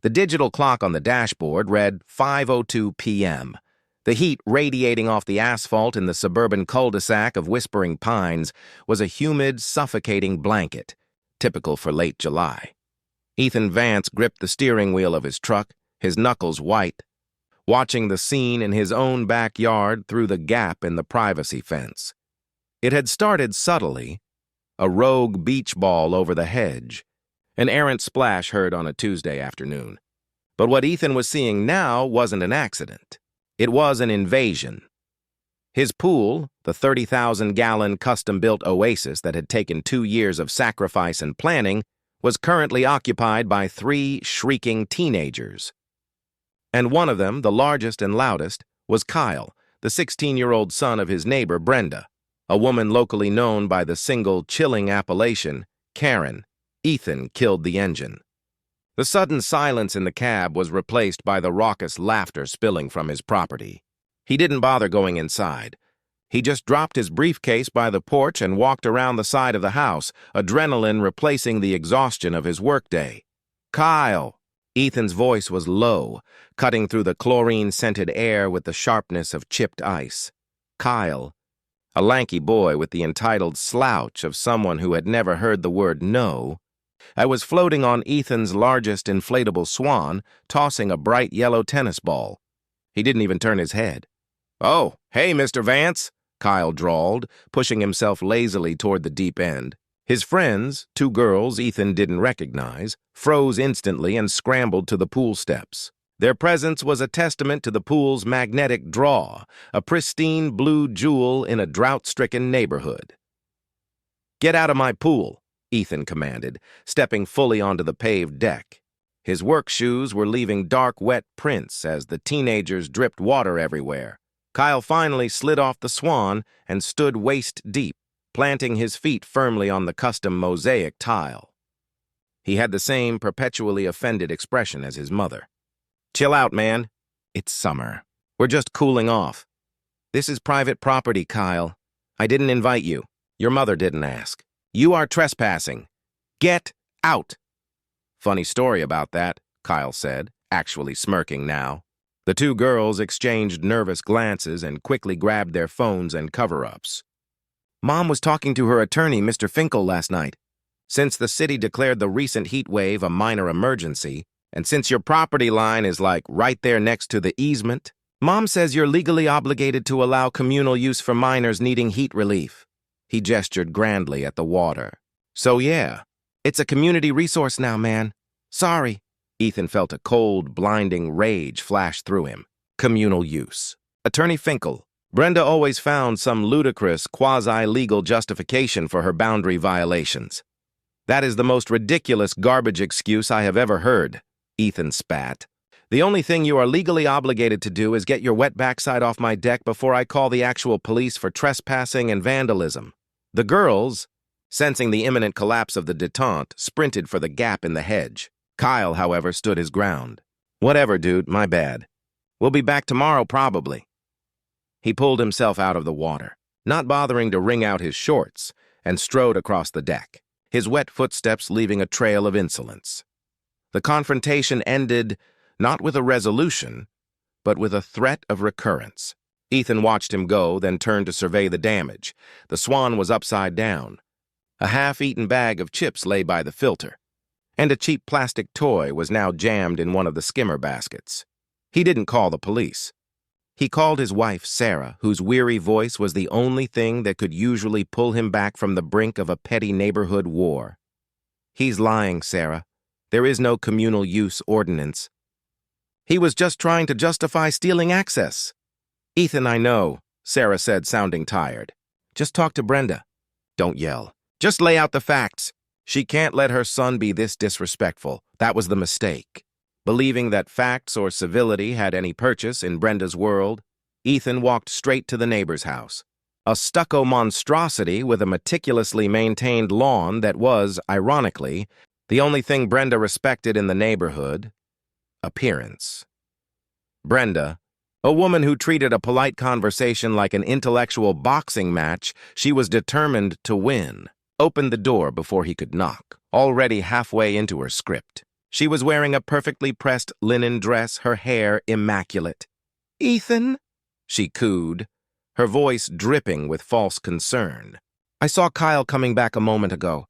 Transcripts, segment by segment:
The digital clock on the dashboard read 5:02 p.m. The heat radiating off the asphalt in the suburban cul-de-sac of Whispering Pines was a humid, suffocating blanket, typical for late July. Ethan Vance gripped the steering wheel of his truck, his knuckles white, watching the scene in his own backyard through the gap in the privacy fence. It had started subtly, a rogue beach ball over the hedge, an errant splash heard on a Tuesday afternoon. But what Ethan was seeing now wasn't an accident. It was an invasion. His pool, the 30,000-gallon custom-built oasis that had taken 2 years of sacrifice and planning, was currently occupied by 3 shrieking teenagers. And one of them, the largest and loudest, was Kyle, the 16-year-old son of his neighbor Brenda, a woman locally known by the single chilling appellation, Karen. Ethan killed the engine. The sudden silence in the cab was replaced by the raucous laughter spilling from his property. He didn't bother going inside. He just dropped his briefcase by the porch and walked around the side of the house, adrenaline replacing the exhaustion of his workday. "Kyle!" Ethan's voice was low, cutting through the chlorine-scented air with the sharpness of chipped ice. Kyle, a lanky boy with the entitled slouch of someone who had never heard the word no, I was floating on Ethan's largest inflatable swan, tossing a bright yellow tennis ball. He didn't even turn his head. "Oh, hey, Mr. Vance," Kyle drawled, pushing himself lazily toward the deep end. His friends, 2 girls Ethan didn't recognize, froze instantly and scrambled to the pool steps. Their presence was a testament to the pool's magnetic draw, a pristine blue jewel in a drought-stricken neighborhood. "Get out of my pool," Ethan commanded, stepping fully onto the paved deck. His work shoes were leaving dark, wet prints as the teenagers dripped water everywhere. Kyle finally slid off the swan and stood waist-deep, planting his feet firmly on the custom mosaic tile. He had the same perpetually offended expression as his mother. "Chill out, man. It's summer. We're just cooling off." "This is private property, Kyle. I didn't invite you. Your mother didn't ask. You are trespassing. Get out." "Funny story about that," Kyle said, actually smirking now. The 2 girls exchanged nervous glances and quickly grabbed their phones and cover-ups. "Mom was talking to her attorney, Mr. Finkel, last night. Since the city declared the recent heat wave a minor emergency, and since your property line is like right there next to the easement, Mom says you're legally obligated to allow communal use for minors needing heat relief." He gestured grandly at the water. "So yeah, it's a community resource now, man. Sorry." Ethan felt a cold, blinding rage flash through him. Communal use. Attorney Finkel. Brenda always found some ludicrous, quasi-legal justification for her boundary violations. "That is the most ridiculous garbage excuse I have ever heard," Ethan spat. "The only thing you are legally obligated to do is get your wet backside off my deck before I call the actual police for trespassing and vandalism." The girls, sensing the imminent collapse of the detente, sprinted for the gap in the hedge. Kyle, however, stood his ground. "Whatever, dude, my bad. We'll be back tomorrow, probably." He pulled himself out of the water, not bothering to wring out his shorts, and strode across the deck, his wet footsteps leaving a trail of insolence. The confrontation ended not with a resolution, but with a threat of recurrence. Ethan watched him go, then turned to survey the damage. The swan was upside down. A half-eaten bag of chips lay by the filter, and a cheap plastic toy was now jammed in one of the skimmer baskets. He didn't call the police. He called his wife, Sarah, whose weary voice was the only thing that could usually pull him back from the brink of a petty neighborhood war. "He's lying, Sarah. There is no communal use ordinance. He was just trying to justify stealing access." "Ethan, I know," Sarah said, sounding tired. "Just talk to Brenda." "Don't yell. Just lay out the facts. She can't let her son be this disrespectful. That was the mistake." Believing that facts or civility had any purchase in Brenda's world, Ethan walked straight to the neighbor's house. A stucco monstrosity with a meticulously maintained lawn that was, ironically, the only thing Brenda respected in the neighborhood: appearance. Brenda, a woman who treated a polite conversation like an intellectual boxing match she was determined to win, opened the door before he could knock, already halfway into her script. She was wearing a perfectly pressed linen dress, her hair immaculate. "Ethan," she cooed, her voice dripping with false concern. "I saw Kyle coming back a moment ago.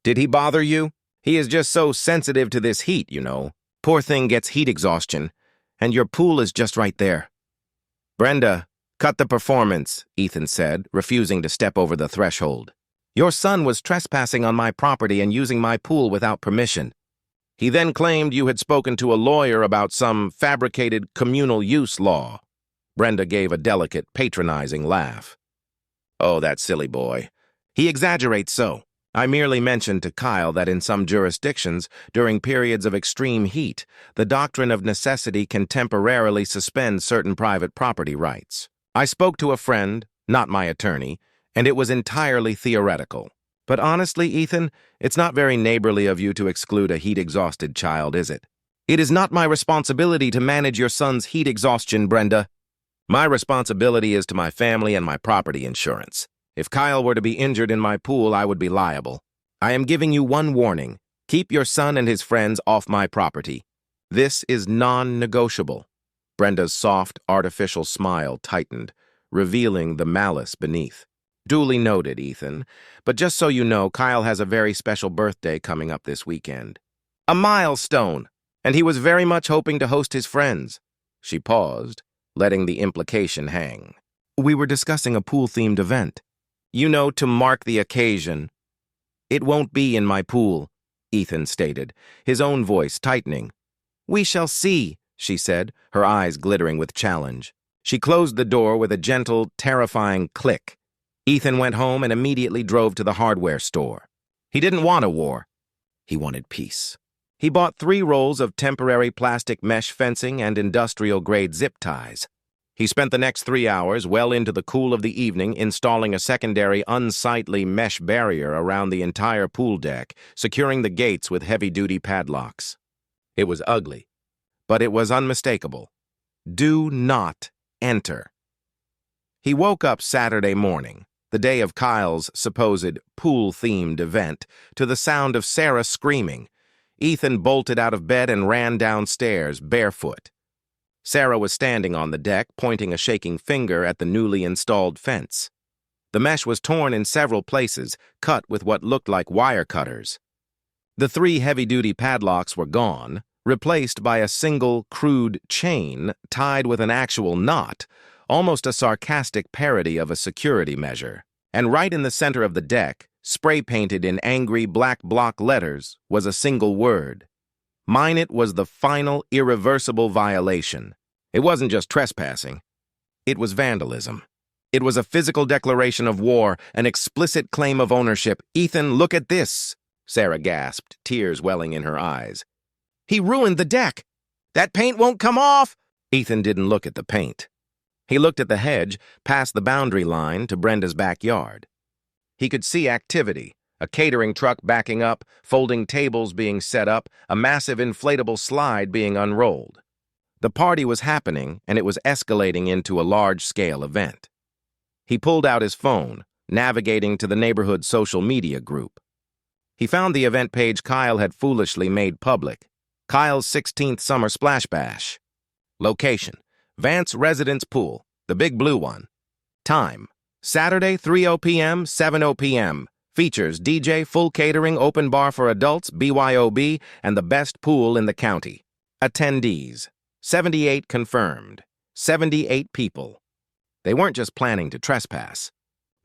Did he bother you? He is just so sensitive to this heat, you know. Poor thing gets heat exhaustion, and your pool is just right there." "Brenda, cut the performance," Ethan said, refusing to step over the threshold. "Your son was trespassing on my property and using my pool without permission. He then claimed you had spoken to a lawyer about some fabricated communal use law." Brenda gave a delicate, patronizing laugh. "Oh, that silly boy. He exaggerates so. I merely mentioned to Kyle that in some jurisdictions, during periods of extreme heat, the doctrine of necessity can temporarily suspend certain private property rights. I spoke to a friend, not my attorney, and it was entirely theoretical. But honestly, Ethan, it's not very neighborly of you to exclude a heat-exhausted child, is it? It is not my responsibility to manage your son's heat exhaustion, Brenda. My responsibility is to my family and my property insurance. If Kyle were to be injured in my pool, I would be liable. I am giving you one warning. Keep your son and his friends off my property. This is non-negotiable." Brenda's soft, artificial smile tightened, revealing the malice beneath. "Duly noted, Ethan. But just so you know, Kyle has a very special birthday coming up this weekend. A milestone, and he was very much hoping to host his friends." She paused, letting the implication hang. "We were discussing a pool-themed event. You know, to mark the occasion." "It won't be in my pool," Ethan stated, his own voice tightening. "We shall see," she said, her eyes glittering with challenge. She closed the door with a gentle, terrifying click. Ethan went home and immediately drove to the hardware store. He didn't want a war. He wanted peace. He bought 3 rolls of temporary plastic mesh fencing and industrial-grade zip ties. He spent the next 3 hours, well into the cool of the evening, installing a secondary unsightly mesh barrier around the entire pool deck, securing the gates with heavy-duty padlocks. It was ugly, but it was unmistakable. Do not enter. He woke up Saturday morning, the day of Kyle's supposed pool-themed event, to the sound of Sarah screaming. Ethan bolted out of bed and ran downstairs, barefoot. Sarah was standing on the deck, pointing a shaking finger at the newly installed fence. The mesh was torn in several places, cut with what looked like wire cutters. The 3 heavy-duty padlocks were gone, replaced by a single, crude chain tied with an actual knot, almost a sarcastic parody of a security measure. And right in the center of the deck, spray-painted in angry black block letters, was a single word. Mine it was the final, irreversible violation. It wasn't just trespassing. It was vandalism. It was a physical declaration of war, an explicit claim of ownership. "Ethan, look at this," Sarah gasped, tears welling in her eyes. "He ruined the deck. That paint won't come off." Ethan didn't look at the paint. He looked at the hedge, past the boundary line to Brenda's backyard. He could see activity. A catering truck backing up, folding tables being set up, a massive inflatable slide being unrolled. The party was happening, and it was escalating into a large-scale event. He pulled out his phone, navigating to the neighborhood social media group. He found the event page Kyle had foolishly made public. Kyle's 16th Summer Splash Bash. Location: Vance Residence Pool, the big blue one. Time: Saturday, 3:00 p.m., 7:00 p.m. Features DJ, full catering, open bar for adults, BYOB, and the best pool in the county. Attendees: 78 confirmed. 78 people. They weren't just planning to trespass.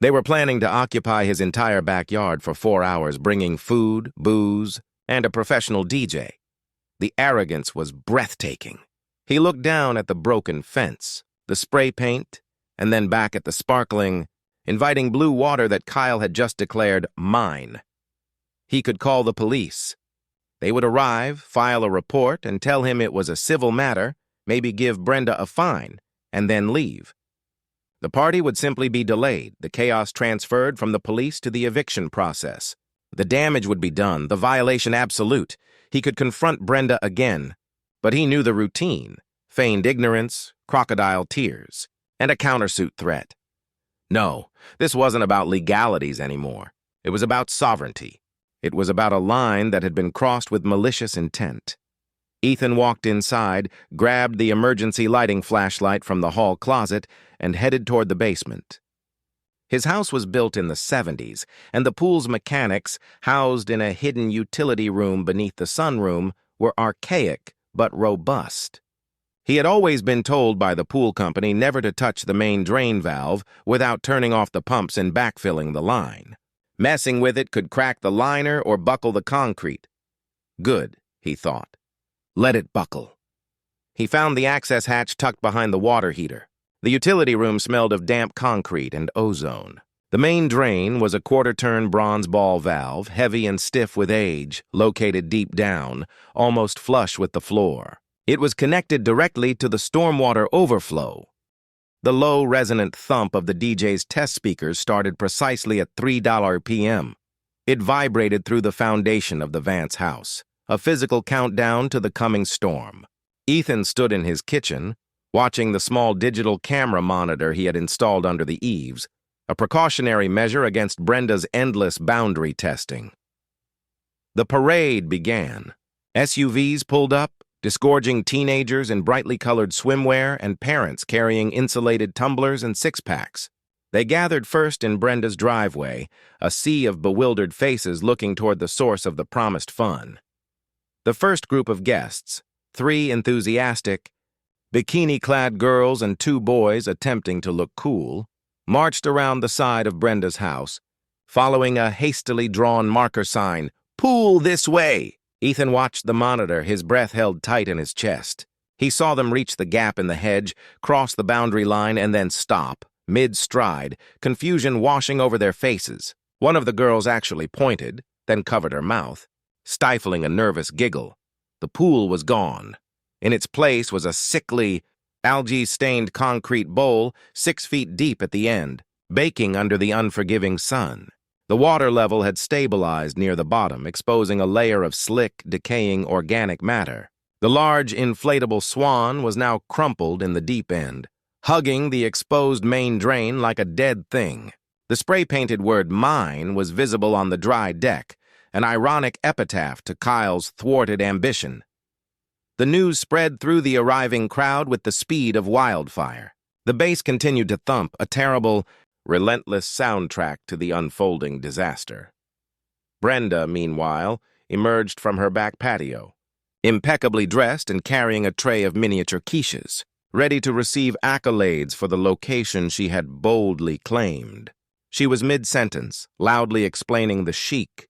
They were planning to occupy his entire backyard for 4 hours, bringing food, booze, and a professional DJ. The arrogance was breathtaking. He looked down at the broken fence, the spray paint, and then back at the sparkling, inviting blue water that Kyle had just declared mine. He could call the police. They would arrive, file a report, and tell him it was a civil matter, maybe give Brenda a fine, and then leave. The party would simply be delayed, the chaos transferred from the police to the eviction process. The damage would be done, the violation absolute. He could confront Brenda again, but he knew the routine: feigned ignorance, crocodile tears, and a countersuit threat. No, this wasn't about legalities anymore. It was about sovereignty. It was about a line that had been crossed with malicious intent. Ethan walked inside, grabbed the emergency lighting flashlight from the hall closet, and headed toward the basement. His house was built in the 70s, and the pool's mechanics, housed in a hidden utility room beneath the sunroom, were archaic but robust. He had always been told by the pool company never to touch the main drain valve without turning off the pumps and backfilling the line. Messing with it could crack the liner or buckle the concrete. Good, he thought. Let it buckle. He found the access hatch tucked behind the water heater. The utility room smelled of damp concrete and ozone. The main drain was a quarter-turn bronze ball valve, heavy and stiff with age, located deep down, almost flush with the floor. It was connected directly to the stormwater overflow. The low, resonant thump of the DJ's test speakers started precisely at 3 p.m. It vibrated through the foundation of the Vance house, a physical countdown to the coming storm. Ethan stood in his kitchen, watching the small digital camera monitor he had installed under the eaves, a precautionary measure against Brenda's endless boundary testing. The parade began. SUVs pulled up, disgorging teenagers in brightly colored swimwear and parents carrying insulated tumblers and six-packs. They gathered first in Brenda's driveway, a sea of bewildered faces looking toward the source of the promised fun. The first group of guests, 3 enthusiastic, bikini-clad girls and 2 boys attempting to look cool, marched around the side of Brenda's house, following a hastily drawn marker sign, "Pool this way." Ethan watched the monitor, his breath held tight in his chest. He saw them reach the gap in the hedge, cross the boundary line, and then stop, mid-stride, confusion washing over their faces. One of the girls actually pointed, then covered her mouth, stifling a nervous giggle. The pool was gone. In its place was a sickly, algae-stained concrete bowl 6 feet deep at the end, baking under the unforgiving sun. The water level had stabilized near the bottom, exposing a layer of slick, decaying organic matter. The large, inflatable swan was now crumpled in the deep end, hugging the exposed main drain like a dead thing. The spray-painted word "mine" was visible on the dry deck, an ironic epitaph to Kyle's thwarted ambition. The news spread through the arriving crowd with the speed of wildfire. The bass continued to thump, a terrible, relentless soundtrack to the unfolding disaster. Brenda, meanwhile, emerged from her back patio, impeccably dressed and carrying a tray of miniature quiches, ready to receive accolades for the location she had boldly claimed. She was mid-sentence, loudly explaining the chic,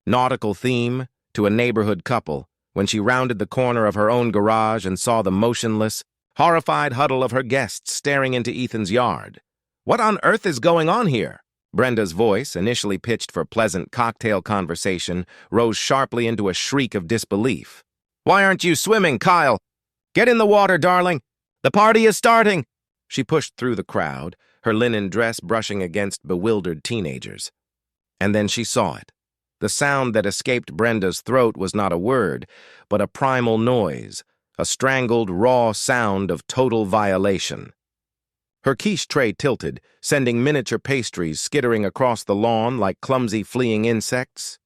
nautical theme to a neighborhood couple when she rounded the corner of her own garage and saw the motionless, horrified huddle of her guests staring into Ethan's yard. "What on earth is going on here?" Brenda's voice, initially pitched for pleasant cocktail conversation, rose sharply into a shriek of disbelief. "Why aren't you swimming, Kyle? Get in the water, darling. The party is starting." She pushed through the crowd, her linen dress brushing against bewildered teenagers. And then she saw it. The sound that escaped Brenda's throat was not a word, but a primal noise, a strangled, raw sound of total violation. Her quiche tray tilted, sending miniature pastries skittering across the lawn like clumsy fleeing insects.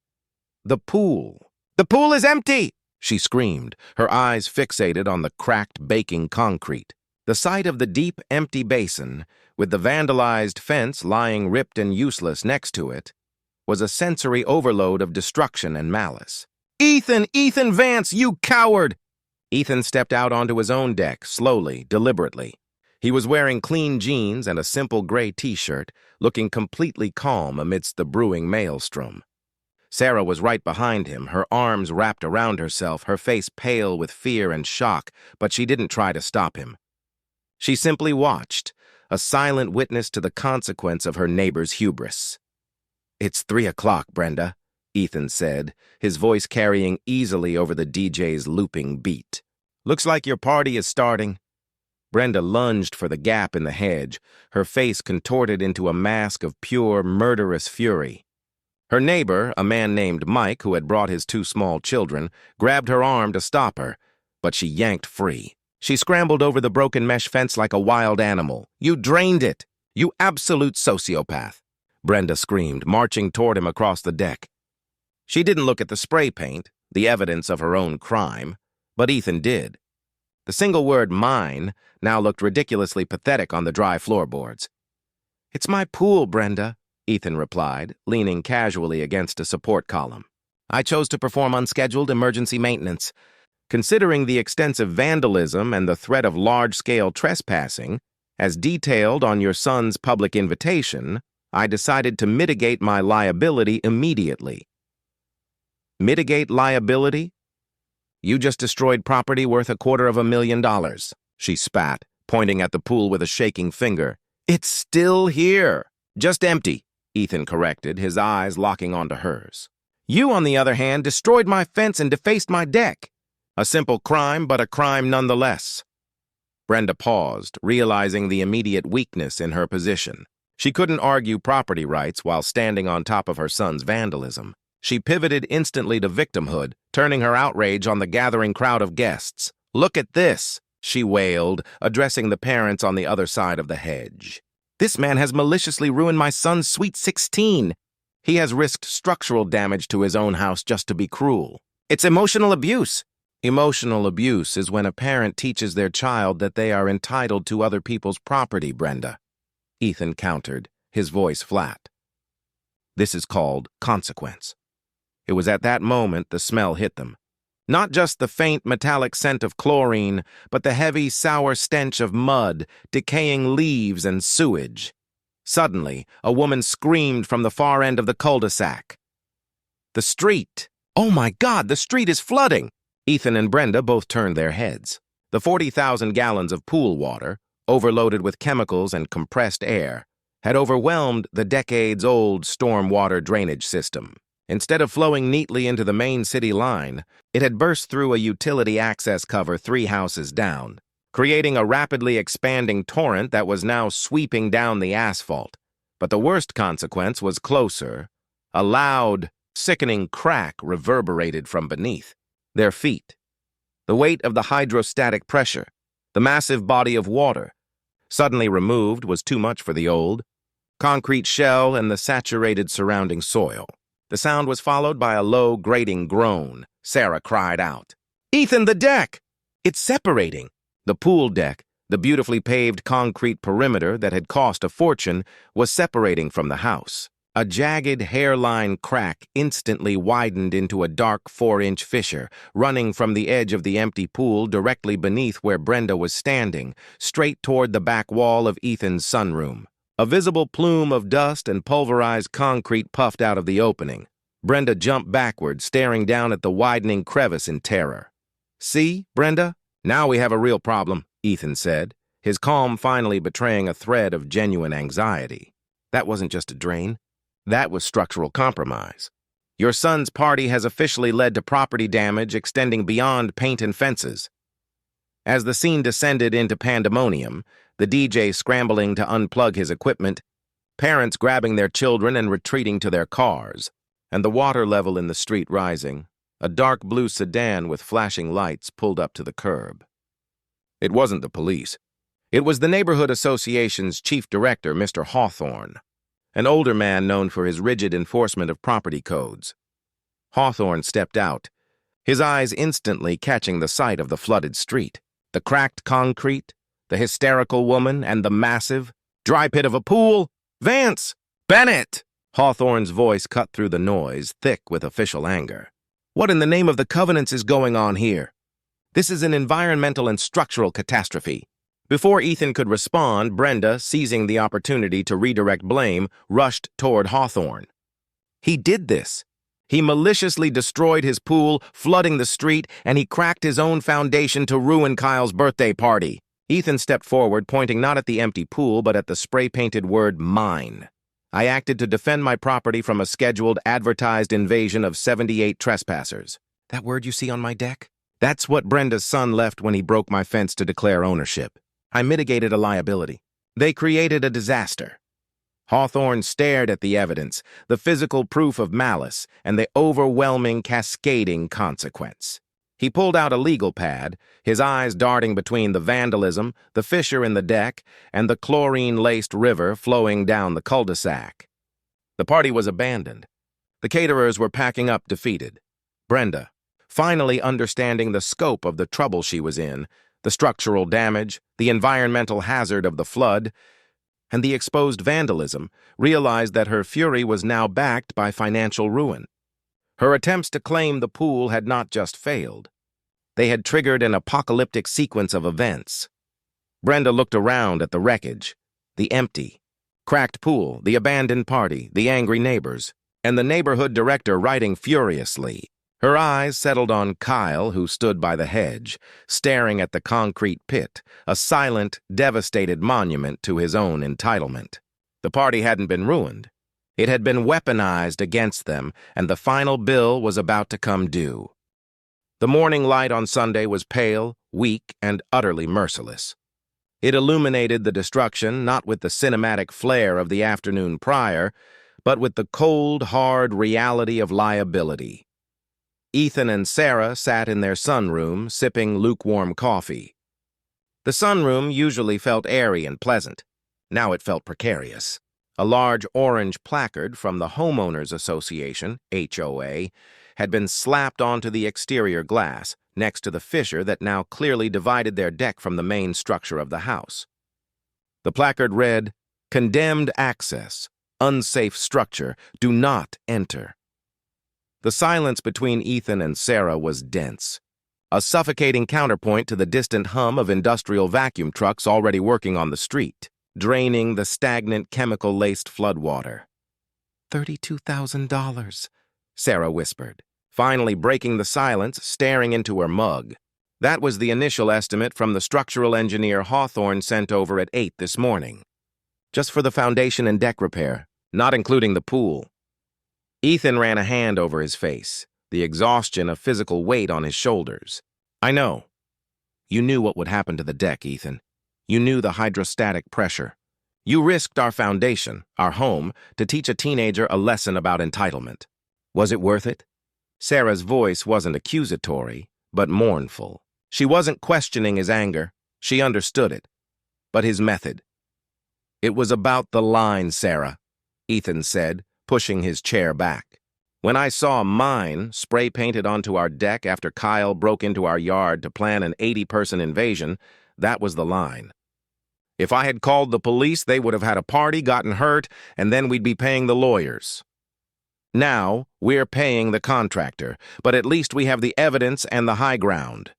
"The pool! The pool is empty!" she screamed, her eyes fixated on the cracked, baking concrete. The sight of the deep, empty basin, with the vandalized fence lying ripped and useless next to it, was a sensory overload of destruction and malice. "Ethan! Ethan Vance, you coward!" Ethan stepped out onto his own deck, slowly, deliberately. He was wearing clean jeans and a simple gray t-shirt, looking completely calm amidst the brewing maelstrom. Sarah was right behind him, her arms wrapped around herself, her face pale with fear and shock, but she didn't try to stop him. She simply watched, a silent witness to the consequence of her neighbor's hubris. "It's 3 o'clock, Brenda," Ethan said, his voice carrying easily over the DJ's looping beat. "Looks like your party is starting." Brenda lunged for the gap in the hedge, her face contorted into a mask of pure, murderous fury. Her neighbor, a man named Mike, who had brought his 2 small children, grabbed her arm to stop her, but she yanked free. She scrambled over the broken mesh fence like a wild animal. "You drained it! You absolute sociopath!" Brenda screamed, marching toward him across the deck. She didn't look at the spray paint, the evidence of her own crime, but Ethan did. The single word mine now looked ridiculously pathetic on the dry floorboards. "It's my pool, Brenda," Ethan replied, leaning casually against a support column. "I chose to perform unscheduled emergency maintenance. Considering the extensive vandalism and the threat of large-scale trespassing, as detailed on your son's public invitation, I decided to mitigate my liability immediately." "Mitigate liability? You just destroyed property worth $250,000, she spat, pointing at the pool with a shaking finger. "It's still here. Just empty," Ethan corrected, his eyes locking onto hers. "You, on the other hand, destroyed my fence and defaced my deck. A simple crime, but a crime nonetheless." Brenda paused, realizing the immediate weakness in her position. She couldn't argue property rights while standing on top of her son's vandalism. She pivoted instantly to victimhood, turning her outrage on the gathering crowd of guests. "Look at this," she wailed, addressing the parents on the other side of the hedge. "This man has maliciously ruined my son's sweet 16. He has risked structural damage to his own house just to be cruel. It's emotional abuse." "Emotional abuse is when a parent teaches their child that they are entitled to other people's property, Brenda," Ethan countered, his voice flat. "This is called consequence." It was at that moment the smell hit them. Not just the faint metallic scent of chlorine, but the heavy, sour stench of mud, decaying leaves, and sewage. Suddenly, a woman screamed from the far end of the cul-de-sac. "The street! Oh my God, the street is flooding!" Ethan and Brenda both turned their heads. The 40,000 gallons of pool water, overloaded with chemicals and compressed air, had overwhelmed the decades-old storm-water drainage system. Instead of flowing neatly into the main city line, it had burst through a utility access cover 3 houses down, creating a rapidly expanding torrent that was now sweeping down the asphalt. But the worst consequence was closer. A loud, sickening crack reverberated from beneath their feet. The weight of the hydrostatic pressure, the massive body of water, suddenly removed, was too much for the old concrete shell and the saturated surrounding soil. The sound was followed by a low, grating groan. Sarah cried out, "Ethan, the deck! It's separating!" The pool deck, the beautifully paved concrete perimeter that had cost a fortune, was separating from the house. A jagged hairline crack instantly widened into a dark 4-inch fissure, running from the edge of the empty pool directly beneath where Brenda was standing, straight toward the back wall of Ethan's sunroom. A visible plume of dust and pulverized concrete puffed out of the opening. Brenda jumped backward, staring down at the widening crevice in terror. "See, Brenda? Now we have a real problem," Ethan said, his calm finally betraying a thread of genuine anxiety. "That wasn't just a drain. That was structural compromise. Your son's party has officially led to property damage extending beyond paint and fences." As the scene descended into pandemonium, the DJ scrambling to unplug his equipment, parents grabbing their children and retreating to their cars, and the water level in the street rising, a dark blue sedan with flashing lights pulled up to the curb. It wasn't the police. It was the neighborhood association's chief director, Mr. Hawthorne, an older man known for his rigid enforcement of property codes. Hawthorne stepped out, his eyes instantly catching the sight of the flooded street, the cracked concrete, the hysterical woman, and the massive, dry pit of a pool. "Vance! Bennett!" Hawthorne's voice cut through the noise, thick with official anger. "What in the name of the covenants is going on here? This is an environmental and structural catastrophe." Before Ethan could respond, Brenda, seizing the opportunity to redirect blame, rushed toward Hawthorne. "He did this. He maliciously destroyed his pool, flooding the street, and he cracked his own foundation to ruin Kyle's birthday party." Ethan stepped forward, pointing not at the empty pool, but at the spray-painted word, "mine." "I acted to defend my property from a scheduled, advertised invasion of 78 trespassers. That word you see on my deck? That's what Brenda's son left when he broke my fence to declare ownership. I mitigated a liability. They created a disaster." Hawthorne stared at the evidence, the physical proof of malice, and the overwhelming, cascading consequence. He pulled out a legal pad, his eyes darting between the vandalism, the fissure in the deck, and the chlorine-laced river flowing down the cul-de-sac. The party was abandoned. The caterers were packing up defeated. Brenda, finally understanding the scope of the trouble she was in, the structural damage, the environmental hazard of the flood, and the exposed vandalism, realized that her fury was now backed by financial ruin. Her attempts to claim the pool had not just failed. They had triggered an apocalyptic sequence of events. Brenda looked around at the wreckage, the empty, cracked pool, the abandoned party, the angry neighbors, and the neighborhood director writing furiously. Her eyes settled on Kyle, who stood by the hedge, staring at the concrete pit, a silent, devastated monument to his own entitlement. The party hadn't been ruined. It had been weaponized against them, and the final bill was about to come due. The morning light on Sunday was pale, weak, and utterly merciless. It illuminated the destruction not with the cinematic flair of the afternoon prior, but with the cold, hard reality of liability. Ethan and Sarah sat in their sunroom, sipping lukewarm coffee. The sunroom usually felt airy and pleasant. Now it felt precarious. A large orange placard from the Homeowners Association, HOA, had been slapped onto the exterior glass, next to the fissure that now clearly divided their deck from the main structure of the house. The placard read, "Condemned access, unsafe structure, do not enter." The silence between Ethan and Sarah was dense, a suffocating counterpoint to the distant hum of industrial vacuum trucks already working on the street, draining the stagnant chemical-laced floodwater. $32,000, Sarah whispered, finally breaking the silence, staring into her mug. That was the initial estimate from the structural engineer Hawthorne sent over at 8 this morning. Just for the foundation and deck repair, not including the pool. Ethan ran a hand over his face, the exhaustion of physical weight on his shoulders. "I know. You knew what would happen to the deck, Ethan. You knew the hydrostatic pressure. You risked our foundation, our home, to teach a teenager a lesson about entitlement. Was it worth it?" Sarah's voice wasn't accusatory, but mournful. She wasn't questioning his anger. She understood it. But his method. "It was about the line, Sarah," Ethan said, pushing his chair back. "When I saw mine spray-painted onto our deck after Kyle broke into our yard to plan an 80-person invasion, that was the line. If I had called the police, they would have had a party, gotten hurt, and then we'd be paying the lawyers. Now, we're paying the contractor, but at least we have the evidence and the high ground."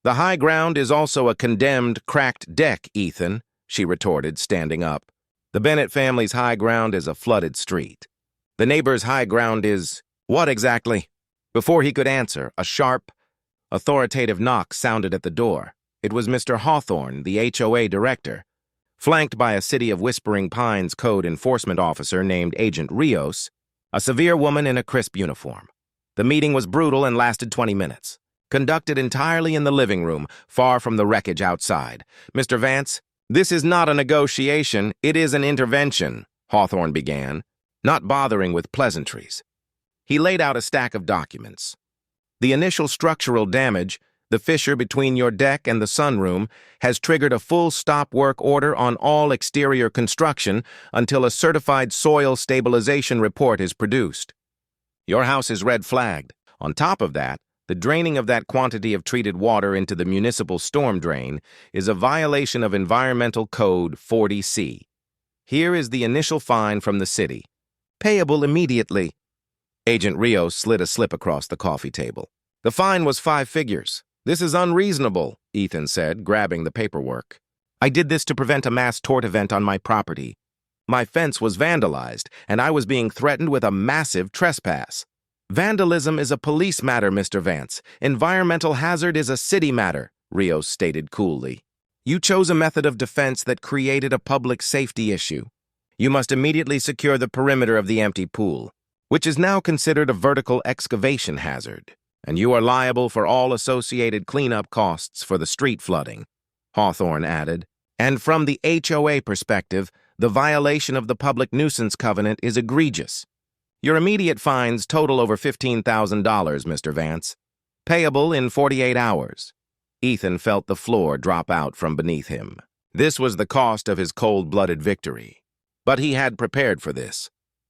"The high ground is also a condemned, cracked deck, Ethan," she retorted, standing up. "The Bennett family's high ground is a flooded street. The neighbor's high ground is what exactly?" Before he could answer, a sharp, authoritative knock sounded at the door. It was Mr. Hawthorne, the HOA director. Flanked by a City of Whispering Pines code enforcement officer named Agent Rios, a severe woman in a crisp uniform. The meeting was brutal and lasted 20 minutes. Conducted entirely in the living room, far from the wreckage outside. "Mr. Vance, this is not a negotiation, it is an intervention," Hawthorne began, not bothering with pleasantries. He laid out a stack of documents. "The initial structural damage, the fissure between your deck and the sunroom, has triggered a full stop work order on all exterior construction until a certified soil stabilization report is produced. Your house is red flagged. On top of that, the draining of that quantity of treated water into the municipal storm drain is a violation of Environmental Code 40C. Here is the initial fine from the city. Payable immediately." Agent Rios slid a slip across the coffee table. "The fine was 5 figures. This is unreasonable," Ethan said, grabbing the paperwork. "I did this to prevent a mass tort event on my property. My fence was vandalized, and I was being threatened with a massive trespass. Vandalism is a police matter, Mr. Vance. Environmental hazard is a city matter," Rios stated coolly. "You chose a method of defense that created a public safety issue. You must immediately secure the perimeter of the empty pool, which is now considered a vertical excavation hazard, and you are liable for all associated cleanup costs for the street flooding," Hawthorne added. "And from the HOA perspective, the violation of the public nuisance covenant is egregious. Your immediate fines total over $15,000, Mr. Vance. Payable in 48 hours. Ethan felt the floor drop out from beneath him. This was the cost of his cold-blooded victory. But he had prepared for this.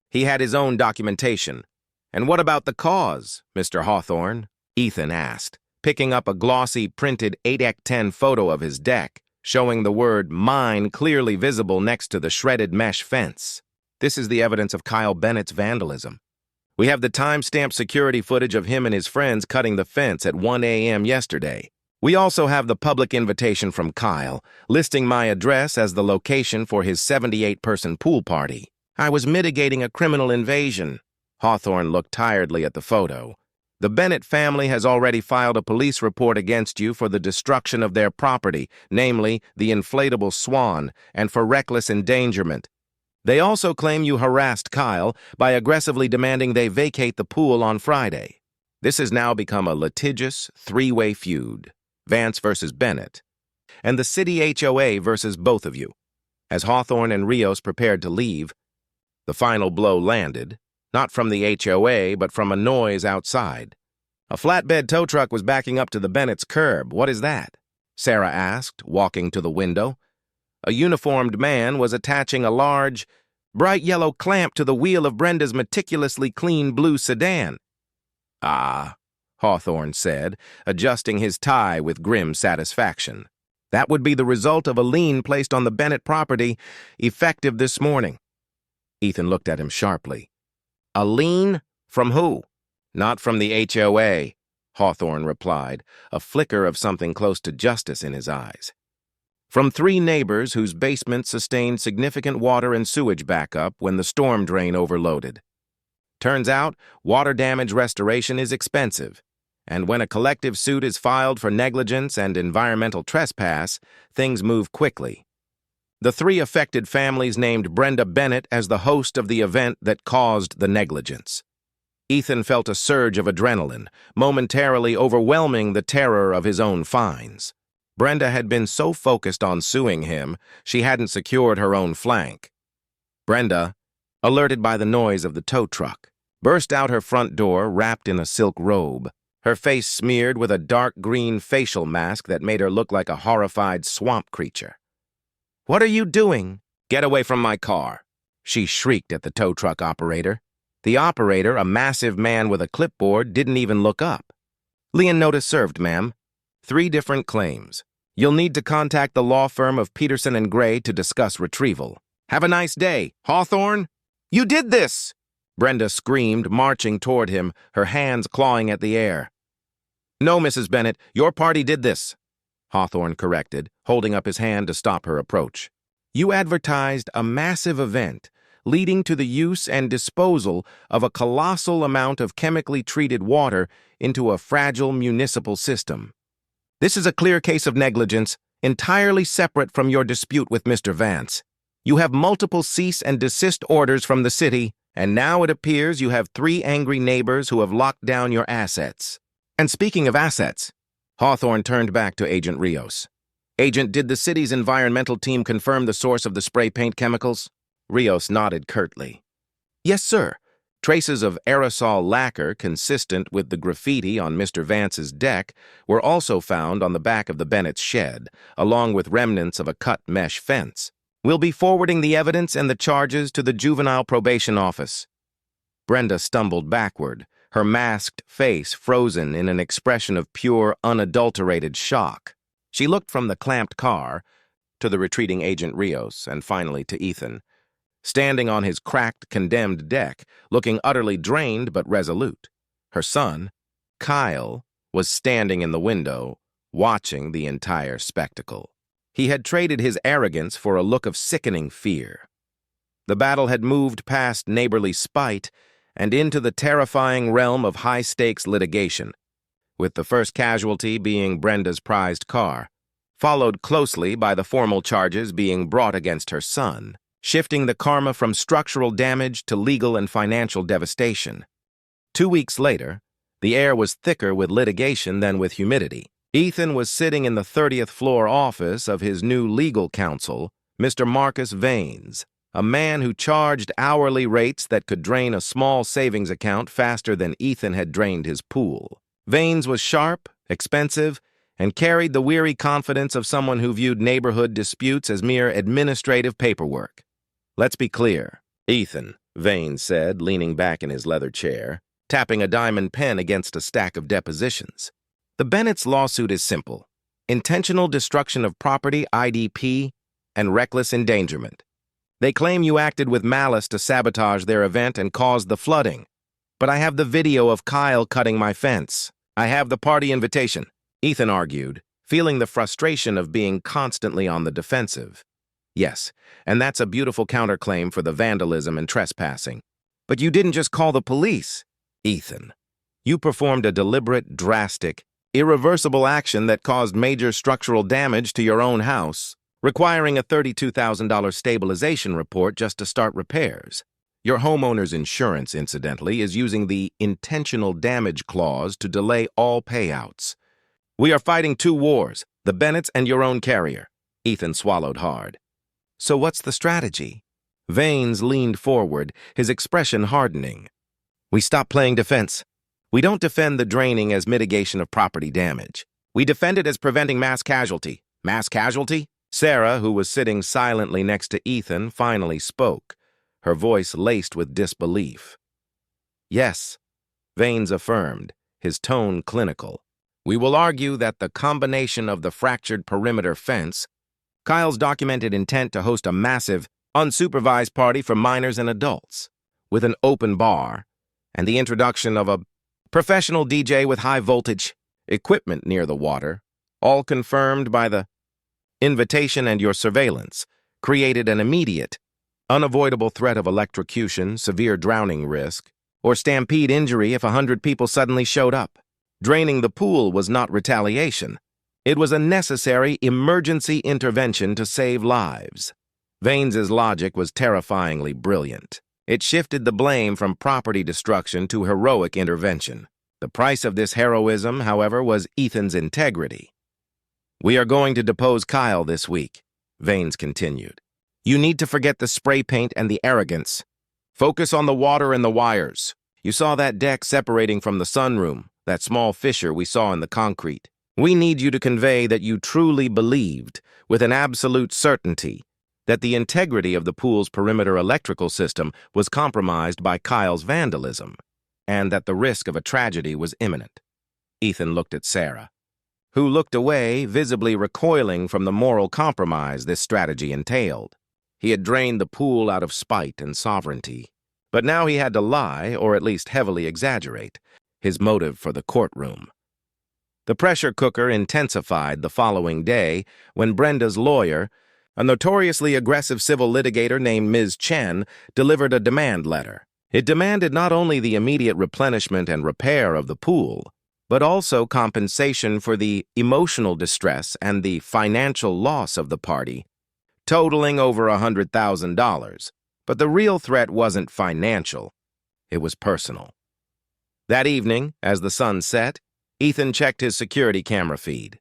He had his own documentation, "And what about the cause, Mr. Hawthorne?" Ethan asked, picking up a glossy printed 8x10 photo of his deck, showing the word "mine" clearly visible next to the shredded mesh fence. "This is the evidence of Kyle Bennett's vandalism. We have the time-stamped security footage of him and his friends cutting the fence at 1 a.m. yesterday. We also have the public invitation from Kyle, listing my address as the location for his 78-person pool party. I was mitigating a criminal invasion." Hawthorne looked tiredly at the photo. "The Bennett family has already filed a police report against you for the destruction of their property, namely the inflatable swan, and for reckless endangerment. They also claim you harassed Kyle by aggressively demanding they vacate the pool on Friday. This has now become a litigious, three-way feud, Vance versus Bennett, and the city HOA versus both of you." As Hawthorne and Rios prepared to leave, the final blow landed, not from the HOA, but from a noise outside. "A flatbed tow truck was backing up to the Bennett's curb. What is that?" Sarah asked, walking to the window. A uniformed man was attaching a large, bright yellow clamp to the wheel of Brenda's meticulously clean blue sedan. "Ah," Hawthorne said, adjusting his tie with grim satisfaction. "That would be the result of a lien placed on the Bennett property, effective this morning." Ethan looked at him sharply. "A lien? From who?" "Not from the HOA," Hawthorne replied, a flicker of something close to justice in his eyes. "From 3 neighbors whose basement sustained significant water and sewage backup when the storm drain overloaded. Turns out, water damage restoration is expensive, and when a collective suit is filed for negligence and environmental trespass, things move quickly. The 3 affected families named Brenda Bennett as the host of the event that caused the negligence." Ethan felt a surge of adrenaline, momentarily overwhelming the terror of his own fines. Brenda had been so focused on suing him, she hadn't secured her own flank. Brenda, alerted by the noise of the tow truck, burst out her front door wrapped in a silk robe, her face smeared with a dark green facial mask that made her look like a horrified swamp creature. "What are you doing? Get away from my car," she shrieked at the tow truck operator. The operator, a massive man with a clipboard, didn't even look up. "Lien notice served, ma'am. 3 different claims. You'll need to contact the law firm of Peterson and Gray to discuss retrieval. Have a nice day, Hawthorne." "You did this!" Brenda screamed, marching toward him, her hands clawing at the air. "No, Mrs. Bennett, your party did this," Hawthorne corrected, holding up his hand to stop her approach. "You advertised a massive event leading to the use and disposal of a colossal amount of chemically treated water into a fragile municipal system. This is a clear case of negligence, entirely separate from your dispute with Mr. Vance. You have multiple cease and desist orders from the city, and now it appears you have 3 angry neighbors who have locked down your assets. And speaking of assets," Hawthorne turned back to Agent Rios. "Agent, did the city's environmental team confirm the source of the spray paint chemicals?" Rios nodded curtly. "Yes, sir. Traces of aerosol lacquer consistent with the graffiti on Mr. Vance's deck were also found on the back of the Bennett's shed, along with remnants of a cut mesh fence. We'll be forwarding the evidence and the charges to the juvenile probation office." Brenda stumbled backward, her masked face frozen in an expression of pure, unadulterated shock. She looked from the clamped car to the retreating Agent Rios and finally to Ethan, standing on his cracked, condemned deck, looking utterly drained but resolute. Her son, Kyle, was standing in the window, watching the entire spectacle. He had traded his arrogance for a look of sickening fear. The battle had moved past neighborly spite and into the terrifying realm of high-stakes litigation, with the first casualty being Brenda's prized car, followed closely by the formal charges being brought against her son, shifting the karma from structural damage to legal and financial devastation. 2 weeks later, the air was thicker with litigation than with humidity. Ethan was sitting in the 30th floor office of his new legal counsel, Mr. Marcus Vanes, a man who charged hourly rates that could drain a small savings account faster than Ethan had drained his pool. Vanes was sharp, expensive, and carried the weary confidence of someone who viewed neighborhood disputes as mere administrative paperwork. "Let's be clear, Ethan," Vanes said, leaning back in his leather chair. tapping a diamond pen against a stack of depositions. The Bennett's lawsuit is simple: intentional destruction of property, IDP, and reckless endangerment. They claim you acted with malice to sabotage their event and cause the flooding. But I have the video of Kyle cutting my fence. I have the party invitation, Ethan argued, feeling the frustration of being constantly on the defensive. Yes, and that's a beautiful counterclaim for the vandalism and trespassing. But you didn't just call the police, Ethan. You performed a deliberate, drastic, irreversible action that caused major structural damage to your own house, requiring a $32,000 stabilization report just to start repairs. Your homeowner's insurance, incidentally, is using the intentional damage clause to delay all payouts. We are fighting two wars, the Bennetts and your own carrier. Ethan swallowed hard. So what's the strategy? Vanes leaned forward, his expression hardening. We stop playing defense. We don't defend the draining as mitigation of property damage. We defend it as preventing mass casualty. Mass casualty? Sarah, who was sitting silently next to Ethan, finally spoke, her voice laced with disbelief. Yes, Vanes affirmed, his tone clinical. We will argue that the combination of the fractured perimeter fence, Kyle's documented intent to host a massive, unsupervised party for minors and adults, with an open bar, and the introduction of a professional DJ with high-voltage equipment near the water, all confirmed by the invitation and your surveillance, created an immediate, unavoidable threat of electrocution, severe drowning risk, or stampede injury if 100 people suddenly showed up. Draining the pool was not retaliation. It was a necessary emergency intervention to save lives. Vanes's logic was terrifyingly brilliant. It shifted the blame from property destruction to heroic intervention. The price of this heroism, however, was Ethan's integrity. We are going to depose Kyle this week, Vanes continued. You need to forget the spray paint and the arrogance. Focus on the water and the wires. You saw that deck separating from the sunroom, that small fissure we saw in the concrete. We need you to convey that you truly believed, with an absolute certainty, that the integrity of the pool's perimeter electrical system was compromised by Kyle's vandalism, and that the risk of a tragedy was imminent. Ethan looked at Sarah, who looked away, visibly recoiling from the moral compromise this strategy entailed. He had drained the pool out of spite and sovereignty, but now he had to lie, or at least heavily exaggerate, his motive for the courtroom. The pressure cooker intensified the following day when Brenda's lawyer, a notoriously aggressive civil litigator named Ms. Chen, delivered a demand letter. It demanded not only the immediate replenishment and repair of the pool, but also compensation for the emotional distress and the financial loss of the party, totaling over $100,000. But the real threat wasn't financial. It was personal. That evening, as the sun set, Ethan checked his security camera feed.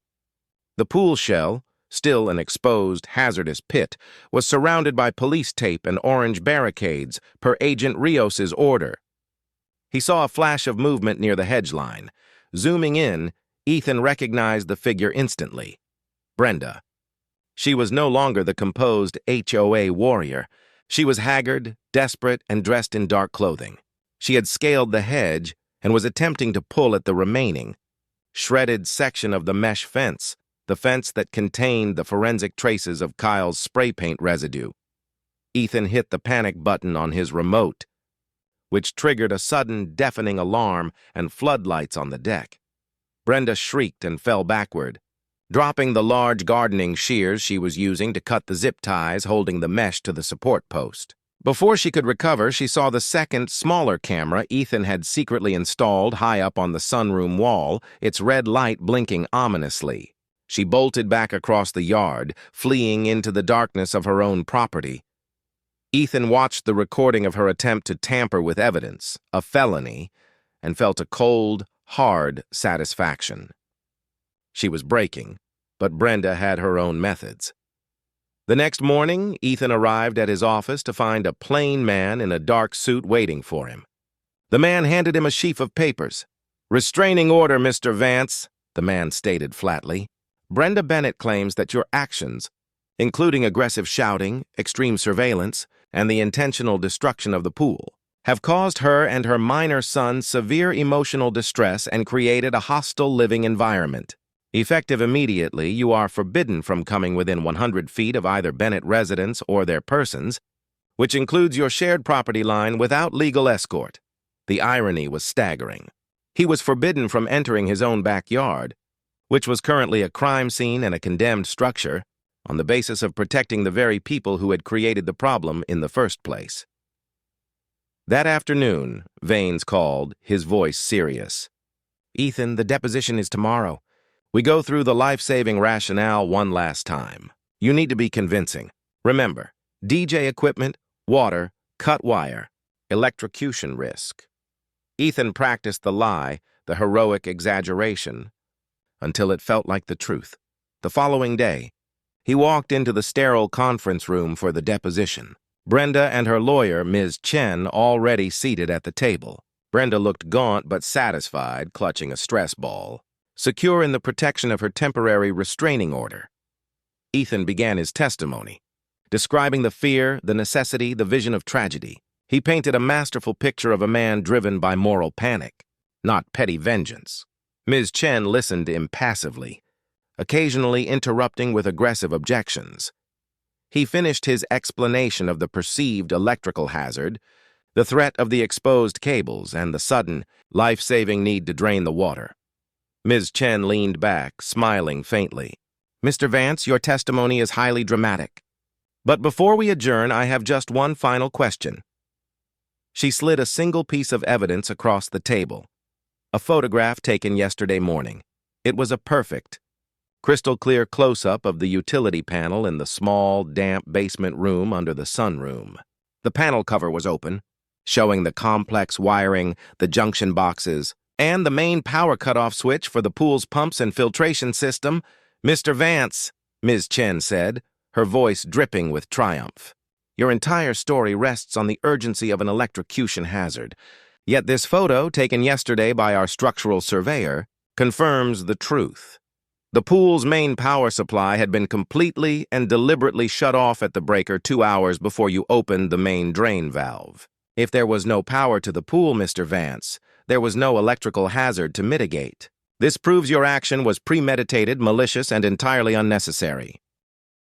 The pool shell, still an exposed, hazardous pit, was surrounded by police tape and orange barricades per Agent Rios's order. He saw a flash of movement near the hedge line. Zooming in, Ethan recognized the figure instantly. Brenda. She was no longer the composed HOA warrior. She was haggard, desperate, and dressed in dark clothing. She had scaled the hedge and was attempting to pull at the remaining, shredded section of the mesh fence, the fence that contained the forensic traces of Kyle's spray paint residue. Ethan hit the panic button on his remote, which triggered a sudden, deafening alarm and floodlights on the deck. Brenda shrieked and fell backward, dropping the large gardening shears she was using to cut the zip ties holding the mesh to the support post. Before she could recover, she saw the second, smaller camera Ethan had secretly installed high up on the sunroom wall, its red light blinking ominously. She bolted back across the yard, fleeing into the darkness of her own property. Ethan watched the recording of her attempt to tamper with evidence, a felony, and felt a cold, hard satisfaction. She was breaking, but Brenda had her own methods. The next morning, Ethan arrived at his office to find a plain man in a dark suit waiting for him. The man handed him a sheaf of papers. "Restraining order, Mr. Vance," the man stated flatly. "Brenda Bennett claims that your actions, including aggressive shouting, extreme surveillance, and the intentional destruction of the pool, have caused her and her minor son severe emotional distress and created a hostile living environment. Effective immediately, you are forbidden from coming within 100 feet of either Bennett residents or their persons, which includes your shared property line, without legal escort. The irony was staggering. He was forbidden from entering his own backyard, which was currently a crime scene and a condemned structure, on the basis of protecting the very people who had created the problem in the first place. That afternoon, Vanes called, his voice serious. "Ethan, the deposition is tomorrow. We go through the life-saving rationale one last time. You need to be convincing. Remember, DJ equipment, water, cut wire, electrocution risk." Ethan practiced the lie, the heroic exaggeration, until it felt like the truth. The following day, he walked into the sterile conference room for the deposition. Brenda and her lawyer, Ms. Chen, already seated at the table. Brenda looked gaunt but satisfied, clutching a stress ball, secure in the protection of her temporary restraining order. Ethan began his testimony, describing the fear, the necessity, the vision of tragedy. He painted a masterful picture of a man driven by moral panic, not petty vengeance. Ms. Chen listened impassively, occasionally interrupting with aggressive objections. He finished his explanation of the perceived electrical hazard, the threat of the exposed cables, and the sudden, life-saving need to drain the water. Ms. Chen leaned back, smiling faintly. "Mr. Vance, your testimony is highly dramatic. But before we adjourn, I have just one final question." She slid a single piece of evidence across the table. A photograph taken yesterday morning. It was a perfect, crystal-clear close-up of the utility panel in the small, damp basement room under the sunroom. The panel cover was open, showing the complex wiring, the junction boxes, and the main power cutoff switch for the pool's pumps and filtration system. "Mr. Vance," Ms. Chen said, her voice dripping with triumph, "your entire story rests on the urgency of an electrocution hazard. Yet this photo, taken yesterday by our structural surveyor, confirms the truth. The pool's main power supply had been completely and deliberately shut off at the breaker 2 hours before you opened the main drain valve. If there was no power to the pool, Mr. Vance, there was no electrical hazard to mitigate. This proves your action was premeditated, malicious, and entirely unnecessary."